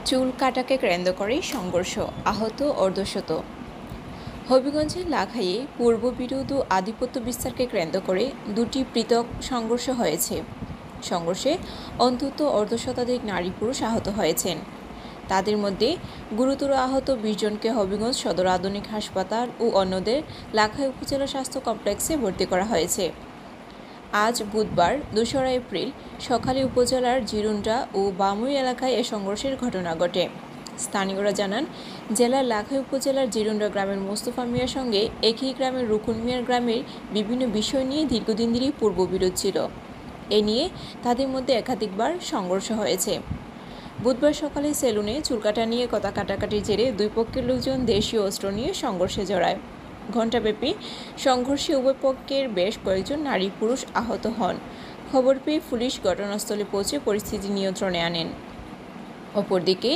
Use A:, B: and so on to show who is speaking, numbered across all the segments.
A: চুল কাটাকে কেন্দ্র করে সংঘর্ষ, আহত অর্ধশত। হবিগঞ্জের লাখাইয়ে পূর্ব বিরোধ ও আধিপত্য বিস্তারকে কেন্দ্র করে দুটি পৃথক সংঘর্ষ হয়েছে। সংঘর্ষে অন্তত অর্ধশতাধিক নারী পুরুষ আহত হয়েছেন। তাদের মধ্যে গুরুতর আহত 20 জনকে হবিগঞ্জ সদর আধুনিক হাসপাতাল ও অন্যদের লাখাই উপজেলা স্বাস্থ্য কমপ্লেক্সে ভর্তি করা হয়েছে। আজ বুধবার 2রা এপ্রিল সকালে উপজেলার জিরুন্ডা ও বামুই এলাকায় এ সংঘর্ষের ঘটনা ঘটে। স্থানীয়রা জানান, জেলার লাখাই উপজেলার জিরুন্ডা গ্রামের মোস্তফা মিয়ার সঙ্গে একই গ্রামের রুকুন মিয়ার গ্রামের বিভিন্ন বিষয় নিয়ে দীর্ঘদিন ধরেই পূর্ববিরোধ ছিল। এ নিয়ে তাদের মধ্যে একাধিকবার সংঘর্ষ হয়েছে। বুধবার সকালে সেলুনে চুলকাটা নিয়ে কথা কাটাকাটির জেরে দুই পক্ষের লোকজন দেশীয় অস্ত্র নিয়ে সংঘর্ষে জড়ায়। ঘণ্টাব্যাপী সংঘর্ষে উভয় পক্ষের বেশ কয়েকজন নারী পুরুষ আহত হন। খবর পেয়ে পুলিশ ঘটনাস্থলে পৌঁছে পরিস্থিতি নিয়ন্ত্রণে আনেন। অপরদিকে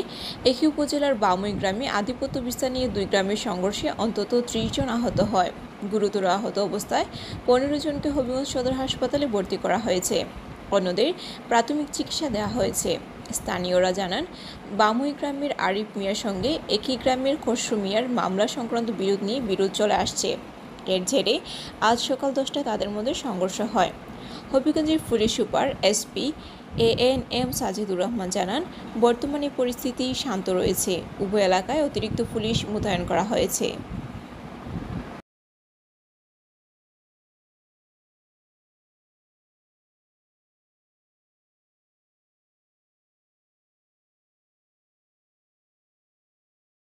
A: একই উপজেলার বামুই গ্রামে আধিপত্য বিস্তার নিয়ে দুই গ্রামের সংঘর্ষে অন্তত 30 জন আহত হয়। গুরুতর আহত অবস্থায় 15 জনকে হবিগঞ্জ সদর হাসপাতালে ভর্তি করা হয়েছে। অন্যদের প্রাথমিক চিকিৎসা দেওয়া হয়েছে। স্থানীয়রা জানান, বামুই গ্রামের আরিফ মিয়ার সঙ্গে একই গ্রামের খসরু মিয়ার মামলা সংক্রান্ত বিরোধ চলে আসছে। এর জেরে আজ সকাল 10টায় তাদের মধ্যে সংঘর্ষ হয়। হবিগঞ্জের police super SP ANM Sajidur Rahman জানান, বর্তমানে পরিস্থিতি শান্ত রয়েছে। উভয় এলাকায় অতিরিক্ত পুলিশ মোতায়েন করা হয়েছে।